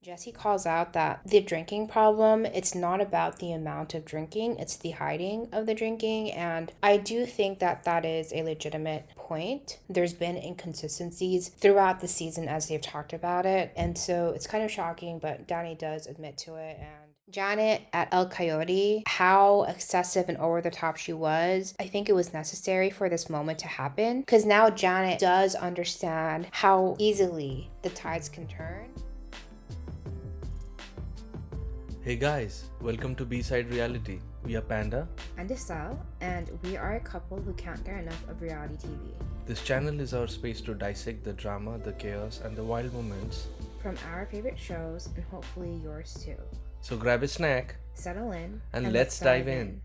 Jesse calls out that the drinking problem, it's not about the amount of drinking, it's the hiding of the drinking. And I do think that that is a legitimate point. There's been inconsistencies throughout the season as they've talked about it. And so it's kind of shocking, but Danny does admit to it. And Janet at El Coyote, how excessive and over the top she was, I think it was necessary for this moment to happen because now Janet does understand how easily the tides can turn. Hey guys, welcome to B-Side Reality. We are Panda And Issel, and we are a couple who can't get enough of reality TV. This channel is our space to dissect the drama, the chaos, and the wild moments. From our favorite shows, and hopefully yours too. So grab a snack Settle in, and let's dive in.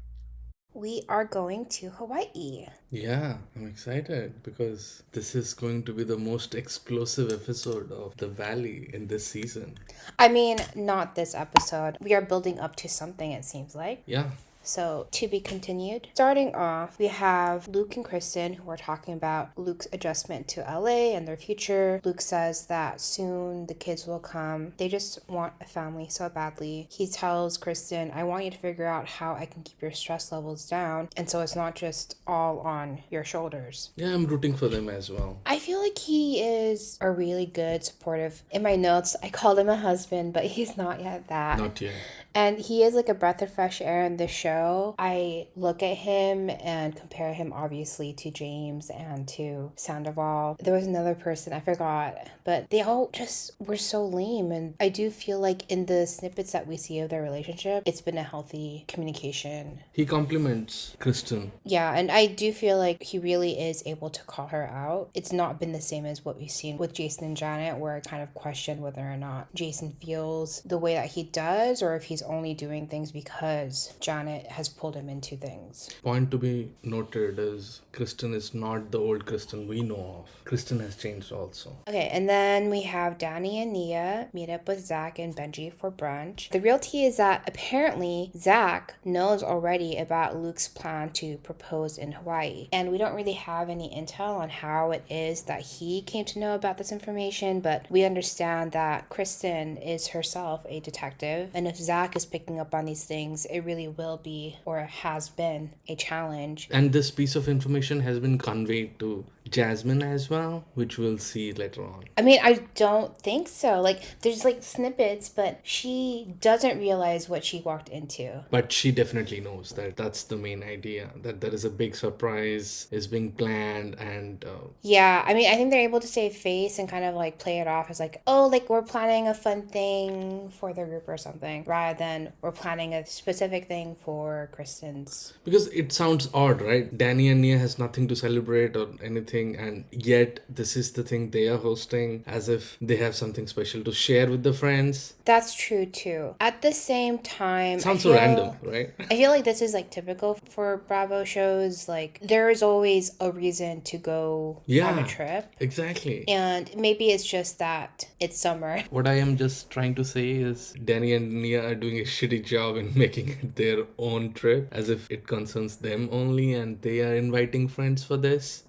We are going to Hawaii. Yeah, I'm excited because this is going to be the most explosive episode of The Valley in this season. I mean, not this episode. We are building up to something, it seems like. Yeah. So, to be continued. Starting off, we have Luke and Kristen who are talking about Luke's adjustment to LA and their future. Luke says that soon the kids will come. They just want a family so badly. He tells Kristen, I want you to figure out how I can keep your stress levels down. And so it's not just all on your shoulders. Yeah, I'm rooting for them as well. I feel like he is a really good, supportive. In my notes, I called him a husband, but he's not yet that. Not yet. And he is like a breath of fresh air in this show. I look at him and compare him obviously to James and to Sandoval. There was another person, I forgot, but they all just were so lame. And I do feel like in the snippets that we see of their relationship, it's been a healthy communication. He compliments Kristen. Yeah, and I do feel like he really is able to call her out. It's not been the same as what we've seen with Jason and Janet, where I kind of question whether or not Jason feels the way that he does, or if he's only doing things because Janet has pulled him into things. Point to be noted is Kristen is not the old Kristen we know of. Kristen has changed also. Okay, and then we have Danny and Nia meet up with Zack and Benji for brunch. The real tea is that apparently Zack knows already about Luke's plan to propose in Hawaii. And we don't really have any intel on how it is that he came to know about this information, but we understand that Kristen is herself a detective. And if Zack is picking up on these things, it really will be, or has been, a challenge. And this piece of information has been conveyed to Jasmine as well, which we'll see later on. I mean, I don't think so. Like, there's like snippets, but she doesn't realize what she walked into. But she definitely knows that that's the main idea, that there is a big surprise is being planned and... Yeah, I mean, I think they're able to save face and kind of like play it off as like, oh, like we're planning a fun thing for the group or something, rather than we're planning a specific thing for Kristen's. Because it sounds odd, right? Danny and Nia has nothing to celebrate or anything, and yet this is the thing they are hosting, as if they have something special to share with the friends. That's true too. At the same time, Sounds so random, right? I feel like this is like typical for Bravo shows. Like there is always a reason to go on a trip. Exactly. And maybe it's just that it's summer. What I am just trying to say is Danny and Nia are doing a shitty job in making it their own trip, as if it concerns them only, and they are inviting friends for this.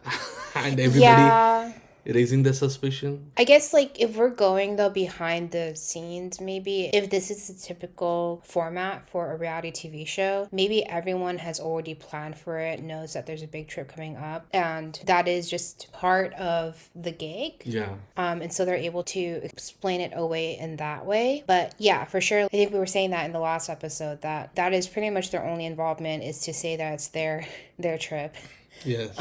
And everybody raising the suspicion. I guess like if we're going though behind the scenes, maybe if this is the typical format for a reality TV show, maybe everyone has already planned for it, knows that there's a big trip coming up, and that is just part of the gig. Yeah. And so they're able to explain it away in that way. But yeah, for sure, I think we were saying that in the last episode, that is pretty much their only involvement, is to say that it's their trip. Yes.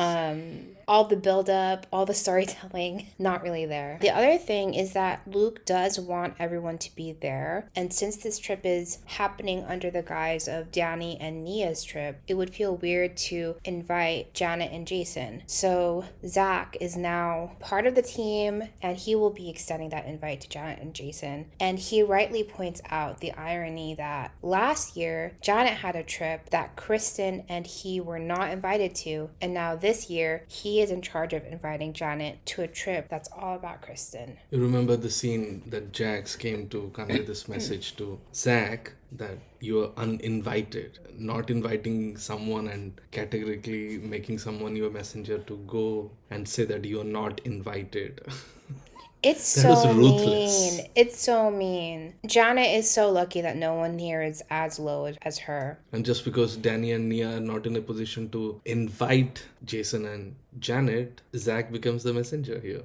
All the build-up, all the storytelling, not really there. The other thing is that Luke does want everyone to be there. And since this trip is happening under the guise of Danny and Nia's trip, it would feel weird to invite Janet and Jason. So Zack is now part of the team, and he will be extending that invite to Janet and Jason. And he rightly points out the irony that last year, Janet had a trip that Kristen and he were not invited to. And now this year, he is in charge of inviting Janet to a trip that's all about Kristen. You remember the scene that Jax came to convey this message to Zack, that you are uninvited, not inviting someone and categorically making someone your messenger to go and say that you are not invited. It's That was so ruthless. mean. It's so mean. Janet is so lucky that no one here is as low as her. And just because Danny and Nia are not in a position to invite Jason and Janet, Zack becomes the messenger here.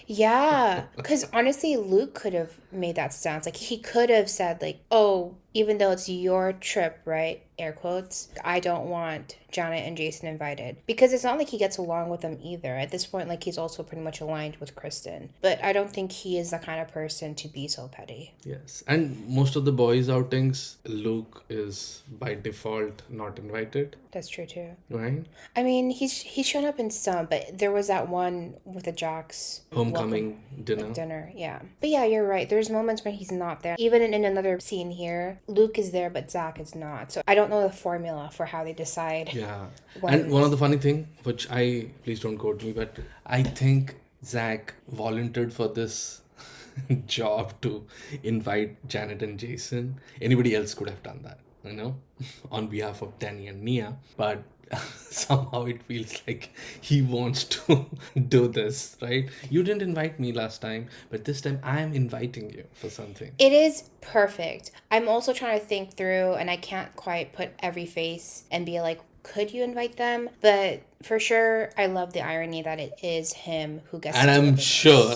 Yeah, because honestly, Luke could have made that stance. Like, he could have said, like, oh, even though it's your trip, right? Air quotes, I don't want Janet and Jason invited. Because it's not like he gets along with them either. At this point, like, he's also pretty much aligned with Kristen. But I don't think he is the kind of person to be so petty. Yes. And most of the boys' outings, Luke is by default not invited, That's true, too. right? I mean, he's shown up in some, but there was that one with the Jocks Homecoming welcome dinner. dinner, yeah. But yeah, you're right. There's moments when he's not there. Even in another scene here, Luke is there, but Zack is not. So I don't know the formula for how they decide. Yeah. when And one of the funny thing, which please don't quote me, but I think Zack volunteered for this job to invite Janet and Jason. Anybody else could have done that, on behalf of Danny and Nia. But somehow it feels like he wants to do this, right? You didn't invite me last time, but this time I am inviting you for something. It is perfect. I'm also trying to think through, and I can't quite put every face and be like, could you invite them? But for sure, I love the irony that it is him who gets And to do I'm everything. sure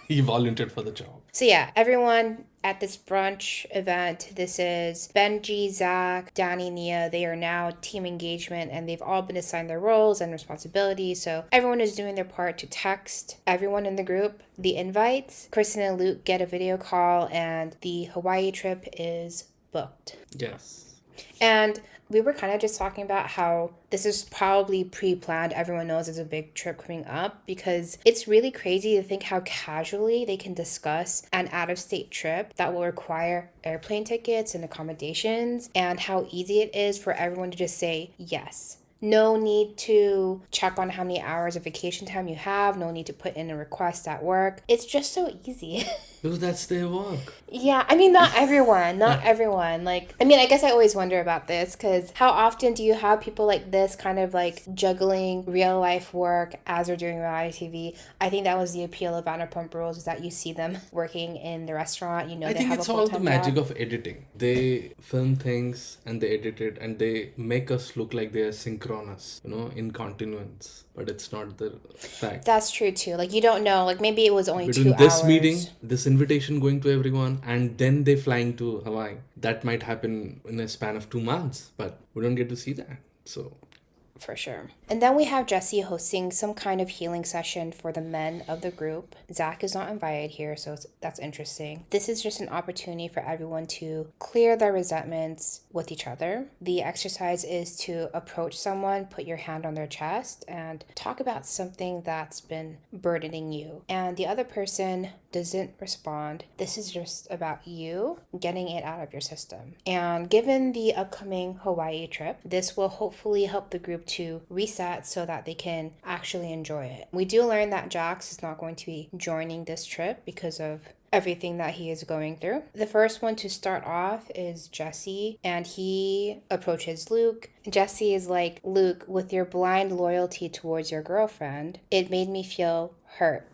he volunteered for the job. So yeah, everyone at this brunch event, this is Benji, Zack, Danny, Nia. They are now team engagement and they've all been assigned their roles and responsibilities. So everyone is doing their part to text everyone in the group the invites. Kristen and Luke get a video call and the Hawaii trip is booked. Yes. And we were kind of just talking about how this is probably pre-planned. Everyone knows there's a big trip coming up because it's really crazy to think how casually they can discuss an out-of-state trip that will require airplane tickets and accommodations, and how easy it is for everyone to just say yes. No need to check on how many hours of vacation time you have. No need to put in a request at work. It's just so easy. Because that's their work. Yeah, I mean, not everyone. Not everyone. Like, I mean, I guess I always wonder about this because how often do you have people like this kind of like juggling real life work as they're doing reality TV? I think that was the appeal of Vanderpump Rules, is that you see them working in the restaurant. I they think have it's a all the full-time magic job. of editing. They film things and they edit it and they make us look like they are synchronous, in continuance. But it's not the fact. That's true too. Like, you don't know. Like, maybe it was only Between 2 this hours. meeting, this invitation going to everyone, and then they flying to Hawaii, that might happen in a span of 2 months, but we don't get to see that. So For sure. And then we have Jesse hosting some kind of healing session for the men of the group. Zack is not invited here, so that's interesting. This is just an opportunity for everyone to clear their resentments with each other. The exercise is to approach someone, put your hand on their chest, and talk about something that's been burdening you. And the other person doesn't respond. This is just about you getting it out of your system. And given the upcoming Hawaii trip, this will hopefully help the group to reset so that they can actually enjoy it. We do learn that Jax is not going to be joining this trip because of everything that he is going through. The first one to start off is Jesse, and he approaches Luke. Jesse is like, Luke, with your blind loyalty towards your girlfriend, it made me feel hurt.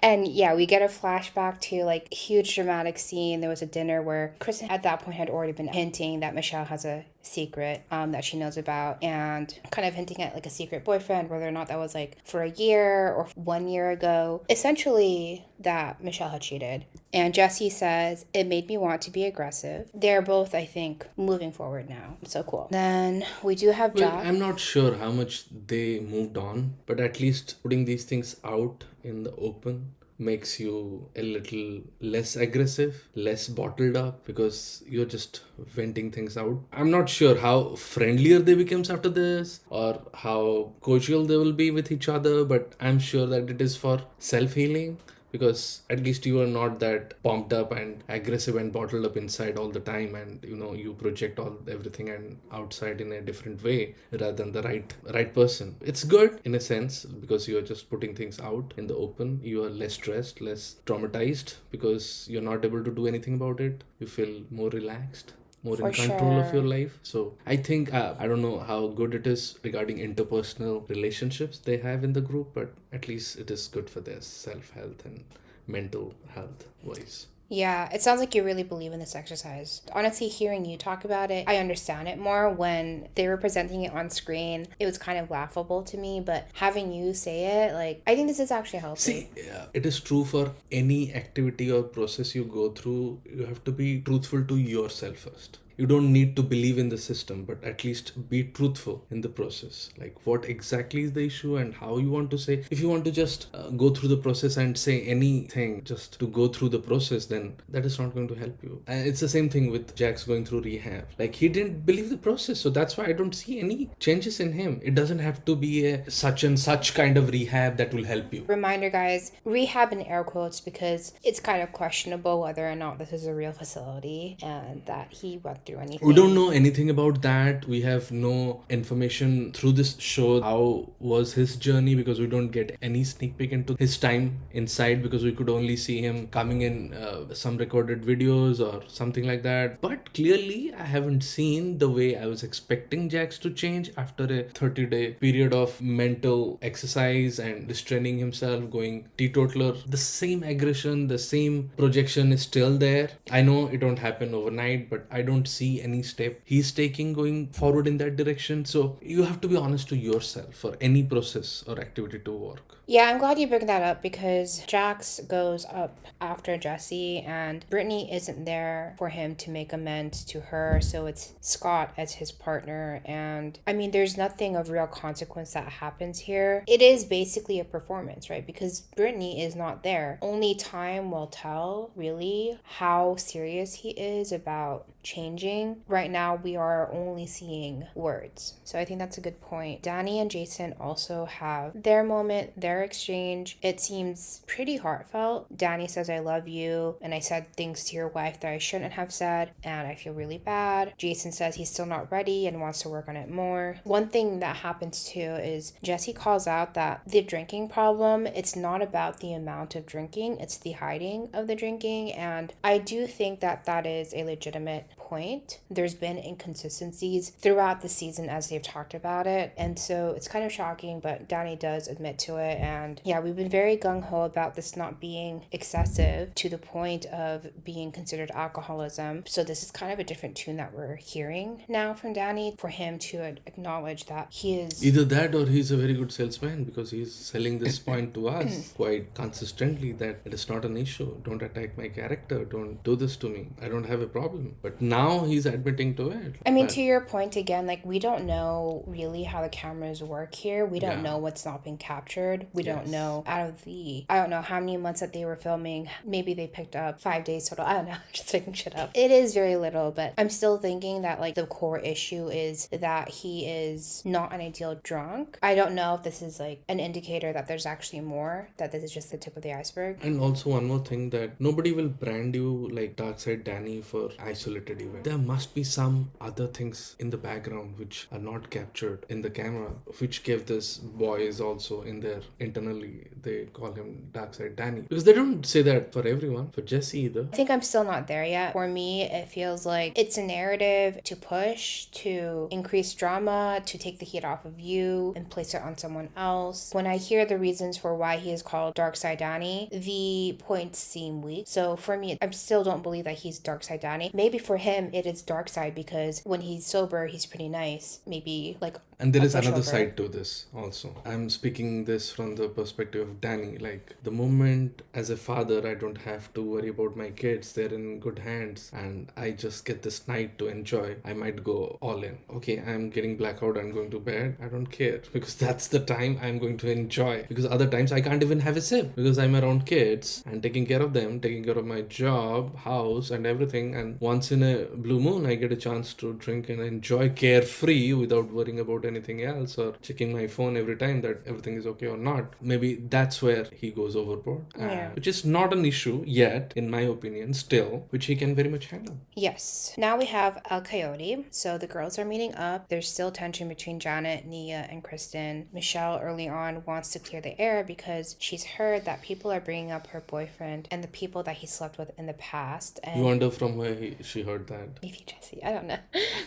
And yeah, we get a flashback to like huge dramatic scene. There was a dinner where Kristen at that point had already been hinting that Michelle has a secret that she knows about, and kind of hinting at like a secret boyfriend, whether or not that was like for a year or 1 year ago. Essentially that Michelle had cheated. And Jesse says, it made me want to be aggressive. They're both, I think, moving forward now. So cool. Then we do have well, Jack. I'm not sure how much they moved on, but at least putting these things out in the open makes you a little less aggressive, less bottled up, because you're just venting things out. I'm not sure how friendlier they becomes after this or how cordial they will be with each other, but I'm sure that it is for self-healing, because at least you are not that pumped up and aggressive and bottled up inside all the time, and you project everything and outside in a different way rather than the right person. It's good in a sense because you're just putting things out in the open. You are less stressed, less traumatized, because you're not able to do anything about it. You feel more relaxed. more For in control of your sure. life. So I think I don't know how good it is regarding interpersonal relationships they have in the group, but at least it is good for their self-health and mental health wise. Yeah, it sounds like you really believe in this exercise. Honestly, hearing you talk about it, I understand it more. When they were presenting it on screen, it was kind of laughable to me, but having you say it, like, I think this is actually healthy. See, it is true for any activity or process you go through. You have to be truthful to yourself first. You don't need to believe in the system, but at least be truthful in the process. Like, what exactly is the issue and how you want to say. If you want to just go through the process and say anything just to go through the process, then that is not going to help you. And it's the same thing with Jack's going through rehab. Like, he didn't believe the process, so that's why I don't see any changes in him. It doesn't have to be a such and such kind of rehab that will help you. Reminder, guys, rehab in air quotes, because it's kind of questionable whether or not this is a real facility and that he went through anything. We don't know anything about that. We have no information through this show how was his journey, because we don't get any sneak peek into his time inside, because we could only see him coming in some recorded videos or something like that. But clearly I haven't seen the way I was expecting Jax to change after a 30-day period of mental exercise and restraining himself, going teetotaler. The same aggression, the same projection is still there. I know it don't happen overnight, but I don't see any step he's taking going forward in that direction. So you have to be honest to yourself for any process or activity to work. Yeah, I'm glad you bring that up, because Jax goes up after Jesse and Brittany isn't there for him to make amends to her, so it's Scott as his partner. And I mean, there's nothing of real consequence that happens here. It is basically a performance, right? Because Brittany is not there. Only time will tell, really, how serious he is about changing. Right now, we are only seeing words. So I think that's a good point. Danny and Jason also have their moment, their exchange. It seems pretty heartfelt. Danny says, I love you, and I said things to your wife that I shouldn't have said, and I feel really bad. Jason says he's still not ready and wants to work on it more. One thing that happens too is Jesse calls out that the drinking problem, it's not about the amount of drinking, it's the hiding of the drinking, and I do think that that is a legitimate point. There's been inconsistencies throughout the season as they've talked about it, and so it's kind of shocking, but Danny does admit to it. And yeah, we've been very gung-ho about this not being excessive to the point of being considered alcoholism. So this is kind of a different tune that we're hearing now from Danny, for him to acknowledge that he is Either that or he's a very good salesman, because he's selling this point to us quite consistently that it is not an issue. Don't attack my character. Don't do this to me. I don't have a problem. But now he's admitting to it. I mean, But- to your point again, like, we don't know really how the cameras work here. We don't Yeah. know what's not being captured. We don't Yes. know out of the, I don't know how many months that they were filming. Maybe they picked up 5 days total. I don't know, just making shit up. It is very little, but I'm still thinking that, like, the core issue is that he is not an ideal drunk. I don't know if this is, like, an indicator that there's actually more, that this is just the tip of the iceberg. And also one more thing, that nobody will brand you like Darkside Danny for isolated event. There must be some other things in the background which are not captured in the camera, which gave this boys also in their internally they call him Darkside Danny, because they don't say that for everyone, for Jesse either. I think I'm still not there yet. For me, it feels like it's a narrative to push, to increase drama, to take the heat off of you and place it on someone else. When I hear the reasons for why he is called Darkside Danny, the points seem weak. So for me, I still don't believe that he's Darkside Danny. Maybe for him, it is Darkside because when he's sober, he's pretty nice. Maybe like And there a is another pushover. side to this also. I'm speaking this from the perspective of Danny. Like, the moment as a father, I don't have to worry about my kids. They're in good hands and I just get this night to enjoy. I might go all in. Okay, I'm getting blackout and going to bed. I don't care, because that's the time I'm going to enjoy. Because other times I can't even have a sip because I'm around kids and taking care of them, taking care of my job, house and everything. And once in a blue moon, I get a chance to drink and enjoy carefree without worrying about anything anything else, or checking my phone every time that everything is okay or not. Maybe that's where he goes overboard. Yeah. Which is not an issue yet, in my opinion, still, which he can very much handle. Yes. Now we have El Coyote. So the girls are meeting up. There's still tension between Janet, Nia, and Kristen. Michelle early on wants to clear the air because she's heard that people are bringing up her boyfriend and the people that he slept with in the past. And You wonder from where she heard that. maybe Jesse, I don't know.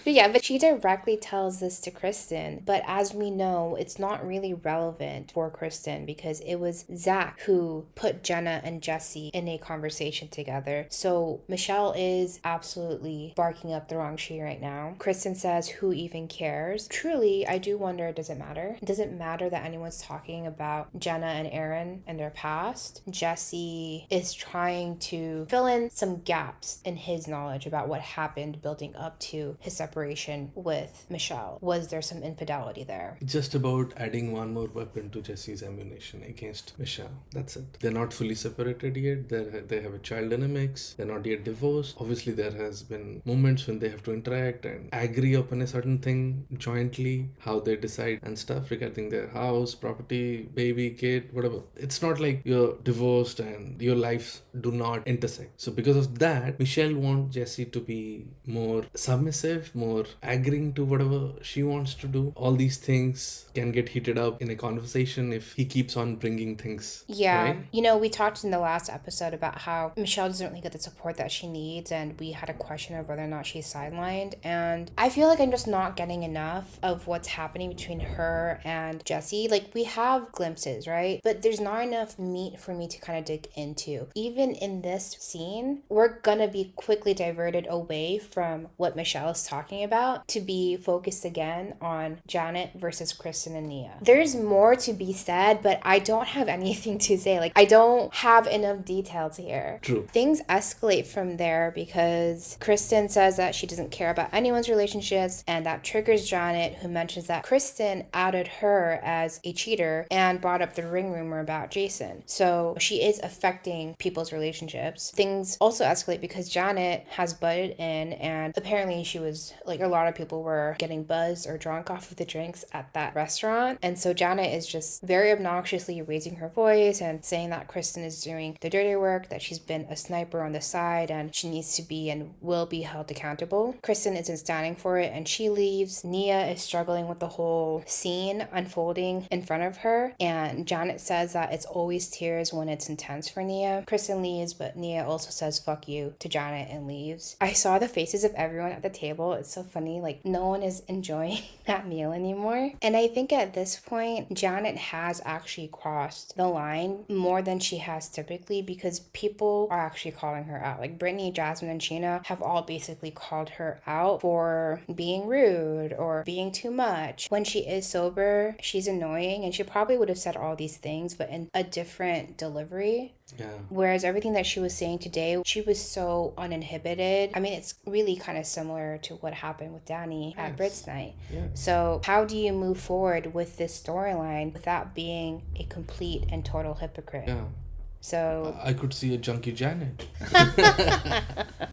But yeah, but she directly tells this to Kristen. But as we know, it's not really relevant for Kristen because it was Zack who put Jenna and Jesse in a conversation together. So Michelle is absolutely barking up the wrong tree right now. Kristen says, who even cares? Truly, I do wonder, does it matter? Does it matter that anyone's talking about Jenna and Aaron and their past? Jesse is trying to fill in some gaps in his knowledge about what happened building up to his separation with Michelle. Was there some infidelity there? Just about adding one more weapon to Jesse's ammunition against Michelle. That's it. They're not fully separated yet. They have a child in a mix. They're not yet divorced. Obviously, there has been moments when they have to interact and agree upon a certain thing jointly, how they decide and stuff regarding their house, property, baby, kid, whatever. It's not like you're divorced and your lives do not intersect. So because of that, Michelle wants Jesse to be more submissive, more agreeing to whatever she wants to do. All these things can get heated up in a conversation if he keeps on bringing things. Yeah. Right? You know, we talked in the last episode about how Michelle doesn't really get the support that she needs, and we had a question of whether or not she's sidelined. And I feel like I'm just not getting enough of what's happening between her and Jesse. Like, we have glimpses, right? But there's not enough meat for me to kind of dig into. Even in this scene, we're gonna be quickly diverted away from what Michelle is talking about to be focused again on Janet versus Kristen and Nia. There's more to be said, but I don't have anything to say. Like, I don't have enough details here. True. Things escalate from there because Kristen says that she doesn't care about anyone's relationships, and that triggers Janet, who mentions that Kristen outed her as a cheater and brought up the ring rumor about Jason. So she is affecting people's relationships. Things also escalate because Janet has butted in, and apparently she was like, a lot of people were getting buzzed or drunk off of the drinks at that restaurant. And so Janet is just very obnoxiously raising her voice and saying that Kristen is doing the dirty work, that she's been a sniper on the side, and she needs to be and will be held accountable. Kristen isn't standing for it and she leaves. Nia is struggling with the whole scene unfolding in front of her, and Janet says that it's always tears when it's intense for Nia. Kristen leaves, but Nia also says fuck you to Janet and leaves. I saw the faces of everyone at the table. It's so funny. Like, no one is enjoying that meal anymore. And I think at this point, Janet has actually crossed the line more than she has typically, because people are actually calling her out. Like, Brittany, Jasmine, and Sheena have all basically called her out for being rude or being too much. When she is sober, she's annoying, and she probably would have said all these things, but in a different delivery. Yeah. Whereas everything that she was saying today, she was so uninhibited. I mean, it's really kind of similar to what happened with Danny at Brit's night. Yeah. So how do you move forward with this storyline without being a complete and total hypocrite? Yeah. So I could see a junkie Janet.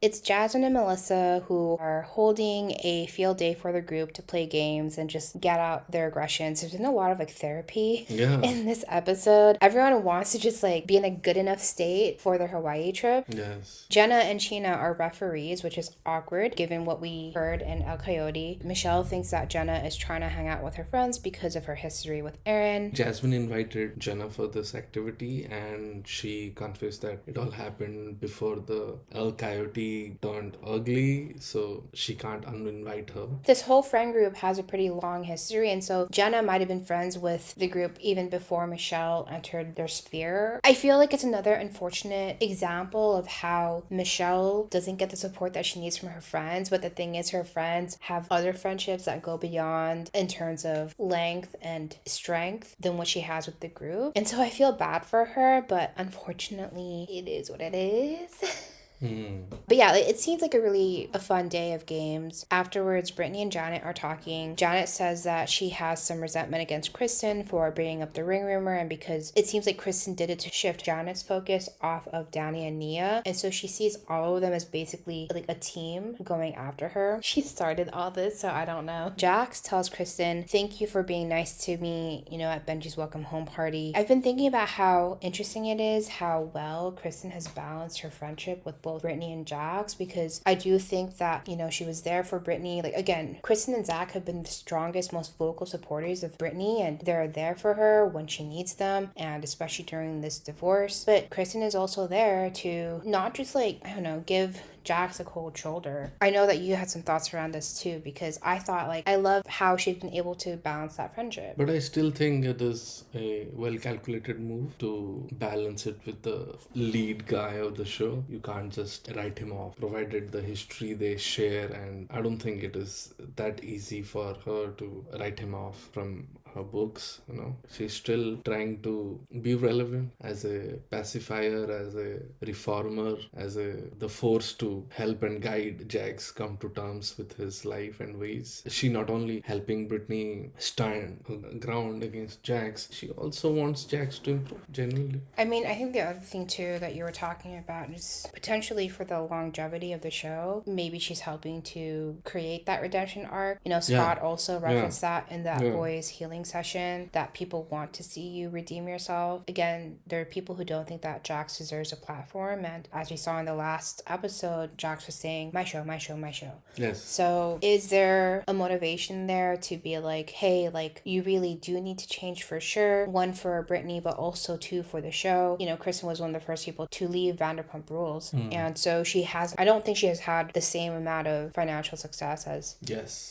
it's Jasmine and Melissa who are holding a field day for the group to play games and just get out their aggressions. There's been a lot of like therapy in this episode. Everyone wants to just like be in a good enough state for their Hawaii trip. Yes. Jenna and Sheena are referees, which is awkward given what we heard in El Coyote. Michelle thinks that Jenna is trying to hang out with her friends because of her history with Aaron. Jasmine invited Jenna for this activity, and she confessed that it all happened before the El Coyote turned ugly, so she can't uninvite her. This whole friend group has a pretty long history, and so Jenna might have been friends with the group even before Michelle entered their sphere. I feel like it's another unfortunate example of how Michelle doesn't get the support that she needs from her friends, but the thing is, her friends have other friendships that go beyond in terms of length and strength than what she has with the group. And so I feel bad for her, but unfortunately, it is what it is. But yeah, it seems like a fun day of games. Afterwards, Brittany and Janet are talking. Janet says that she has some resentment against Kristen for bringing up the ring rumor, and because it seems like Kristen did it to shift Janet's focus off of Danny and Nia, and so she sees all of them as basically like a team going after her. She started all this, so I don't know. Jax tells Kristen, "Thank you for being nice to me, at Benji's welcome home party." I've been thinking about how interesting it is how well Kristen has balanced her friendship with both Brittany and Jax, because I do think that, she was there for Brittany. Like, again, Kristen and Zack have been the strongest, most vocal supporters of Brittany, and they're there for her when she needs them, and especially during this divorce. But Kristen is also there to not just give Jax a cold shoulder. I know that you had some thoughts around this too, because I thought I love how she's been able to balance that friendship. But I still think it is a well calculated move to balance it with the lead guy of the show. You can't just write him off, provided the history they share, and I don't think it is that easy for her to write him off from her books. She's still trying to be relevant as a pacifier, as a reformer, as the force to help and guide Jax come to terms with his life and ways. She not only helping Brittany stand her ground against Jax, she also wants Jax to improve genuinely. I mean, I think the other thing too that you were talking about is potentially for the longevity of the show, maybe she's helping to create that redemption arc. Scott also referenced that in that boys healing session, that people want to see you redeem yourself. Again, there are people who don't think that Jax deserves a platform, and as we saw in the last episode, Jax was saying, my show, my show, my show. Yes. So is there a motivation there to be like, hey, you really do need to change for sure, one for Brittany, but also two for the show? Kristen was one of the first people to leave Vanderpump Rules, and so I don't think she has had the same amount of financial success as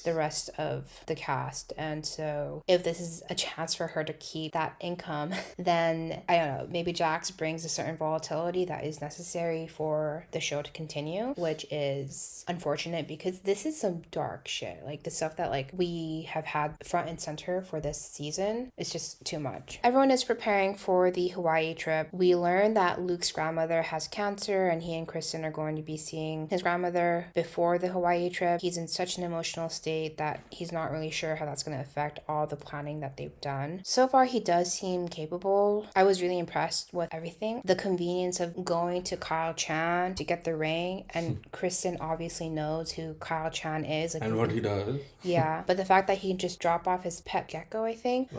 the rest of the cast, and so if this is a chance for her to keep that income, then I don't know, maybe Jax brings a certain volatility that is necessary for the show to continue, which is unfortunate because this is some dark shit. The stuff that we have had front and center for this season is just too much. Everyone is preparing for the Hawaii trip. We learn that Luke's grandmother has cancer, and he and Kristen are going to be seeing his grandmother before the Hawaii trip. He's in such an emotional state that he's not really sure how that's going to affect all the planning that they've done. So far, he does seem capable. I was really impressed with everything. The convenience of going to Kyle Chan to get the ring, and Kristen obviously knows who Kyle Chan is. And what he does. Yeah, but the fact that he can just drop off his pet gecko, I think,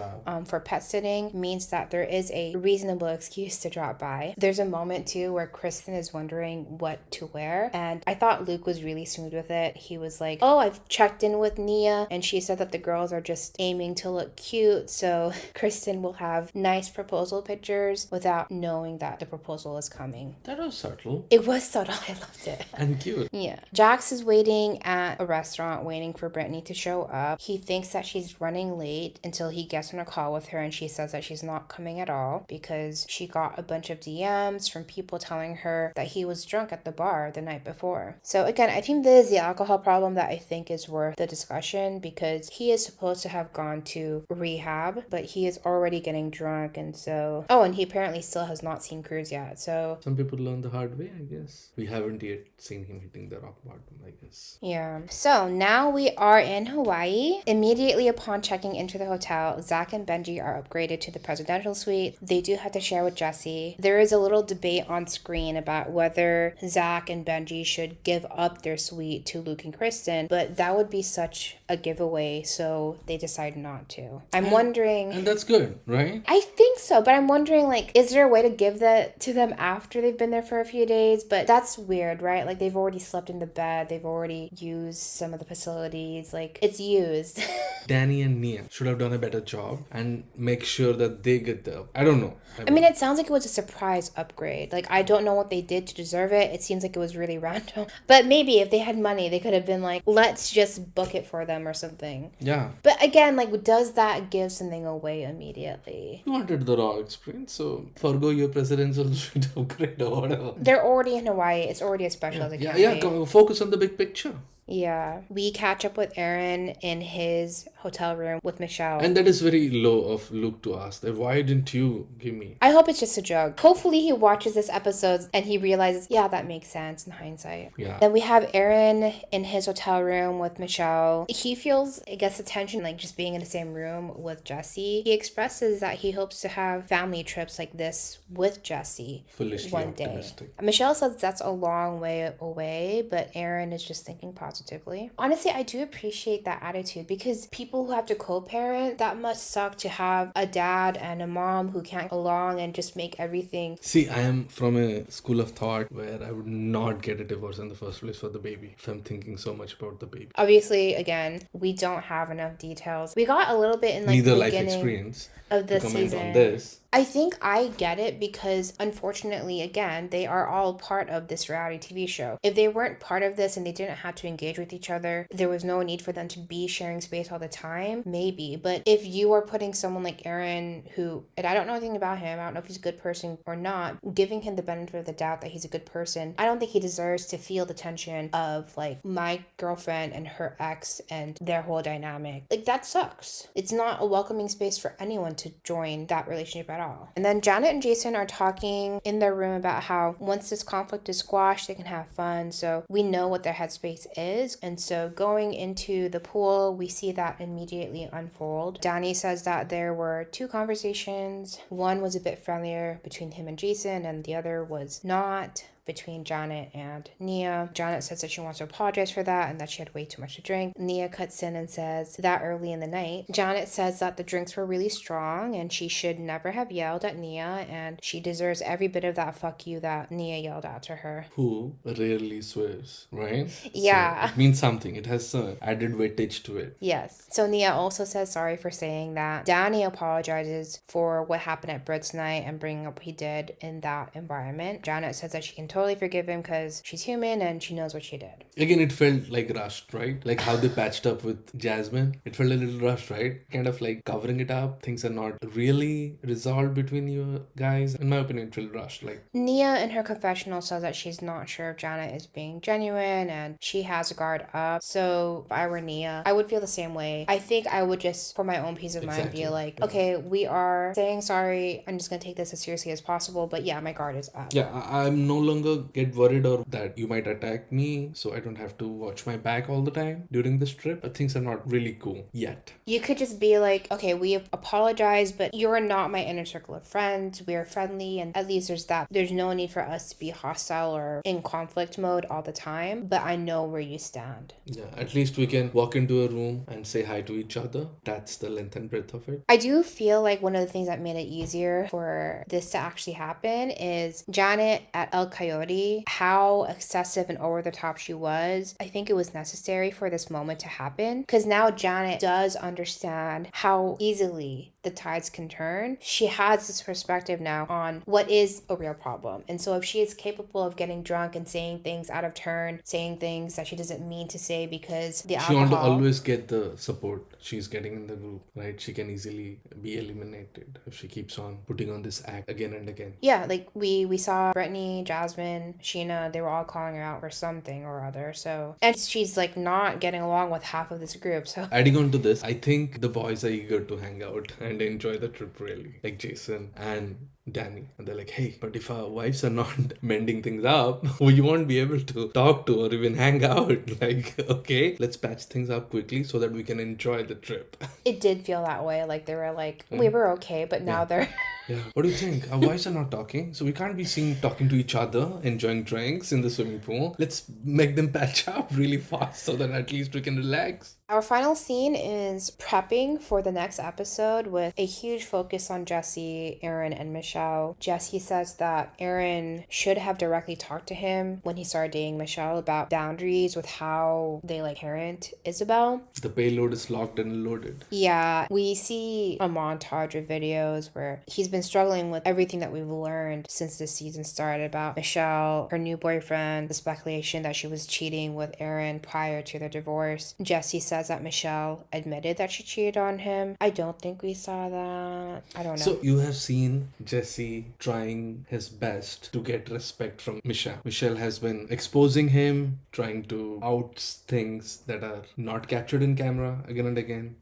for pet sitting, means that there is a reasonable excuse to drop by. There's a moment too where Kristen is wondering what to wear, and I thought Luke was really smooth with it. He was like, oh, I've checked in with Nia, and she said that the girls are just aiming to look cute, so Kristen will have nice proposal pictures without knowing that the proposal is coming. That was subtle. It was subtle. I loved it. And cute. Yeah. Jax is waiting at a restaurant waiting for Brittany to show up. He thinks that she's running late until he gets on a call with her, and she says that she's not coming at all because she got a bunch of DMs from people telling her that he was drunk at the bar the night before. So again, I think this is the alcohol problem that I think is worth the discussion, because he is supposed to have gone to rehab, but he is already getting drunk, and so... Oh, and he apparently still has not seen Cruz yet, so... Some people learn the hard way, I guess. We haven't yet seen him hitting the rock bottom, I guess. Yeah. So now we are in Hawaii. Immediately upon checking into the hotel, Zack and Benji are upgraded to the presidential suite. They do have to share with Jesse. There is a little debate on screen about whether Zack and Benji should give up their suite to Luke and Kristen, but that would be such a giveaway, so they decide not to. I'm wondering... And that's good, right? I think so, but I'm wondering, is there a way to give that to them after they've been there for a few days? But that's weird, right? They've already slept in the bed. They've already used some of the facilities. It's used. Danny and Nia should have done a better job and make sure that they get the... I don't know. I mean, it sounds like it was a surprise upgrade. I don't know what they did to deserve it. It seems like it was really random. But maybe if they had money, they could have been let's just book it for them or something. Yeah. But again, does that give something away immediately? You wanted the raw experience, so forgo your presidential suite upgrade or whatever. They're already in Hawaii. It's already as special as it can be. Yeah, focus on the big picture. Yeah. We catch up with Aaron in his hotel room with Michelle. And that is very low of Luke to ask that, why didn't you give me? I hope it's just a joke. Hopefully he watches this episode and he realizes, yeah, that makes sense in hindsight. Yeah. Then we have Aaron in his hotel room with Michelle. He feels, I guess, the tension, like just being in the same room with Jesse. He expresses that he hopes to have family trips like this with Jesse Foolishly one optimistic. day. Michelle says that's a long way away, but Aaron is just thinking positively. Honestly, I do appreciate that attitude because people who have to co-parent, that must suck to have a dad and a mom who can't get along and just make everything. See, I am from a school of thought where I would not get a divorce in the first place for the baby if I'm thinking so much about the baby. Obviously, again, we don't have enough details. We got a little bit in like Neither the life beginning experience of the to comment season. on this. I think I get it because unfortunately, again, they are all part of this reality TV show. If they weren't part of this and they didn't have to engage with each other, there was no need for them to be sharing space all the time, maybe. But if you are putting someone like Aaron, who, and I don't know anything about him, I don't know if he's a good person or not, giving him the benefit of the doubt that he's a good person, I don't think he deserves to feel the tension of like my girlfriend and her ex and their whole dynamic. Like that sucks. It's not a welcoming space for anyone to join that relationship at all. And then Janet and Jason are talking in their room about how once this conflict is squashed, they can have fun. So we know what their headspace is. And so going into the pool, we see that immediately unfold. Danny says that there were two conversations. One was a bit friendlier between him and Jason, and the other was not, between Janet and Nia. Janet says that she wants to apologize for that and that she had way too much to drink. Nia cuts in and says that early in the night. Janet says that the drinks were really strong and she should never have yelled at Nia and she deserves every bit of that fuck you that Nia yelled out to her. Who rarely swears, right? Yeah. So it means something. It has some added weightage to it. Yes. So Nia also says sorry for saying that. Danny apologizes for what happened at Britt's night and bringing up what he did in that environment. Janet says that she can totally forgive him because she's human and she knows what she did. Again, it felt like rushed, right? Like how they patched up with Jasmine. It felt a little rushed, right? Kind of like covering it up. Things are not really resolved between you guys. In my opinion, it felt rushed. Like Nia in her confessional says that she's not sure if Janet is being genuine and she has a guard up. So if I were Nia, I would feel the same way. I think I would just, for my own peace of mind, be like, okay, we are saying sorry. I'm just going to take this as seriously as possible. But yeah, my guard is up. yeah, I'm no longer get worried or that you might attack me, so I don't have to watch my back all the time during this trip. But things are not really cool yet. You could just be like, okay, we apologize, but you're not my inner circle of friends. We are friendly, and at least there's that. There's no need for us to be hostile or in conflict mode all the time, but I know where you stand. Yeah, at least we can walk into a room and say hi to each other. That's the length and breadth of it. I do feel like one of the things that made it easier for this to actually happen is Janet at El Coyote, how excessive and over the top she was. I think it was necessary for this moment to happen because now Janet does understand how easily the tides can turn. She has this perspective now on what is a real problem. And so if she is capable of getting drunk and saying things out of turn, saying things that she doesn't mean to say because the alcohol... She want to always get the support she's getting in the group, right? She can easily be eliminated if she keeps on putting on this act again and again. Yeah, like we saw Brittany, Jasmine, Sheena, they were all calling her out for something or other. So, and she's like not getting along with half of this group. So adding on to this, I think the boys are eager to hang out and enjoy the trip really. Like Jason and Danny. And they're like, hey, but if our wives are not mending things up, we won't be able to talk to or even hang out. Like, okay, let's patch things up quickly so that we can enjoy the trip. It did feel that way. Like they were like, we were okay, but now they're... Yeah. What do you think? Our wives are not talking, so we can't be seen talking to each other, enjoying drinks in the swimming pool. Let's make them patch up really fast so that at least we can relax. Our final scene is prepping for the next episode with a huge focus on Jesse, Aaron, and Michelle. Jesse says that Aaron should have directly talked to him when he started dating Michelle about boundaries with how they like parent Isabel. The payload is locked and loaded. Yeah, we see a montage of videos where he's been struggling with everything that we've learned since this season started about Michelle, her new boyfriend, the speculation that she was cheating with Aaron prior to their divorce. Jesse says that Michelle admitted that she cheated on him. I don't think we saw that. I don't know. So you have seen Jesse trying his best to get respect from Michelle. Michelle has been exposing him, trying to out things that are not captured in camera again and again.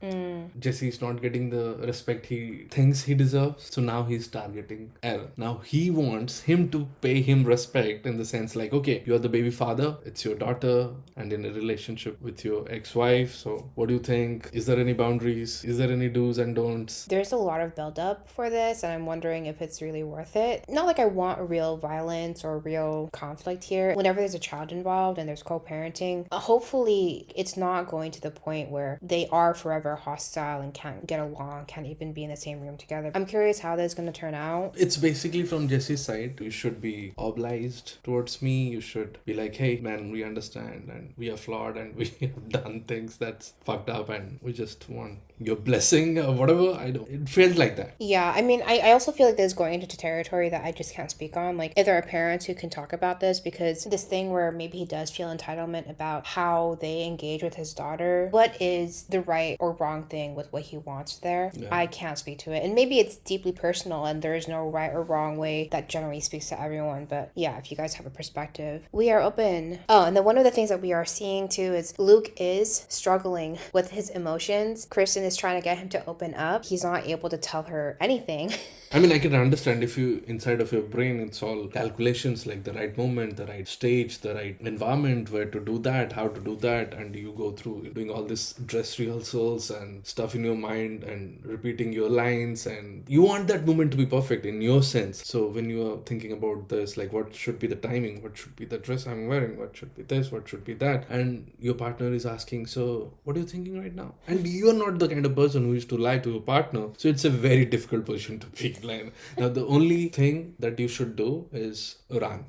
Jesse's not getting the respect he thinks he deserves, so now he's targeting Aaron. Now he wants him to pay him respect in the sense like, okay, you're the baby father, it's your daughter, and in a relationship with your ex-wife, so what do you think? Is there any boundaries? Is there any do's and don'ts? There's a lot of buildup for this, and I'm wondering if it's really worth it. Not like I want real violence or real conflict here. Whenever there's a child involved and there's co-parenting, hopefully it's not going to the point where they are forever hostile and can't get along, can't even be in the same room together. I'm curious how this is going to turn out. It's basically from Jesse's side. You should be obliged towards me. You should be like, hey man, we understand and we are flawed and we have done things that's fucked up and we just want your blessing or whatever. It felt like that. Yeah, I mean, I also feel like this is going into territory that I just can't speak on. Like, if there are parents who can talk about this, because this thing where maybe he does feel entitlement about how they engage with his daughter, what is the right or wrong thing with what he wants there? Yeah. I can't speak to it. And maybe it's deeply personal and there is no right or wrong way that generally speaks to everyone. But yeah, if you guys have a perspective, we are open. Oh, and then one of the things that we are seeing too is Luke is struggling with his emotions. Kristen is trying to get him to open up. He's not able to tell her anything. I mean, I can understand if you, inside of your brain, it's all calculations like the right moment, the right stage, the right environment, where to do that, how to do that, and you go through doing all this dress rehearsals and stuff in your mind and repeating your lines, and you want that moment to be perfect in your sense. So when you are thinking about this, like what should be the timing, what should be the dress I'm wearing, what should be this, what should be that, and your partner is asking, so what are you thinking right now? And you are not the kind of person who used to lie to your partner, so it's a very difficult position to be. Like, now the only thing that you should do is run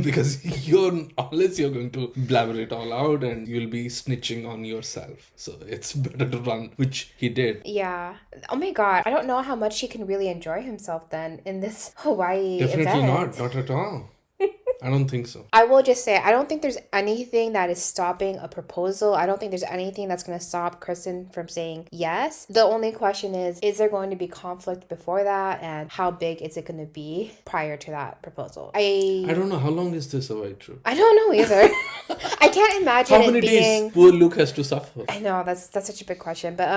because unless you're going to blabber it all out and you'll be snitching on yourself, so it's better to run, which he did. Yeah. Oh my god, I don't know how much he can really enjoy himself then in this Hawaii Definitely event. not at all. I don't think so. I will just say, I don't think there's anything that is stopping a proposal. I don't think there's anything that's going to stop Kristen from saying yes. The only question is there going to be conflict before that? And how big is it going to be prior to that proposal? I don't know. How long is this Hawaii trip? I don't know either. I can't imagine how many days poor Luke has to suffer? I know, that's such a big question. But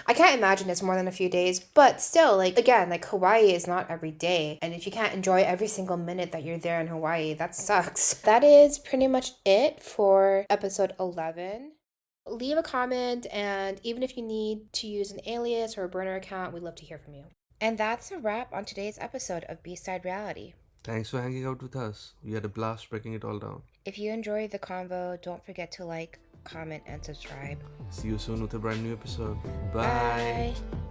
I can't imagine it's more than a few days. But still, like, again, like Hawaii is not every day. And if you can't enjoy every single minute that you're there in Hawaii, that sucks. That is pretty much it for episode 11. Leave a comment, and even if you need to use an alias or a burner account, we'd love to hear from you. And that's a wrap on today's episode of B-Side Reality. Thanks for hanging out with us. We had a blast breaking it all down. If you enjoyed the convo, don't forget to like, comment, and subscribe. See you soon with a brand new episode. Bye. Bye.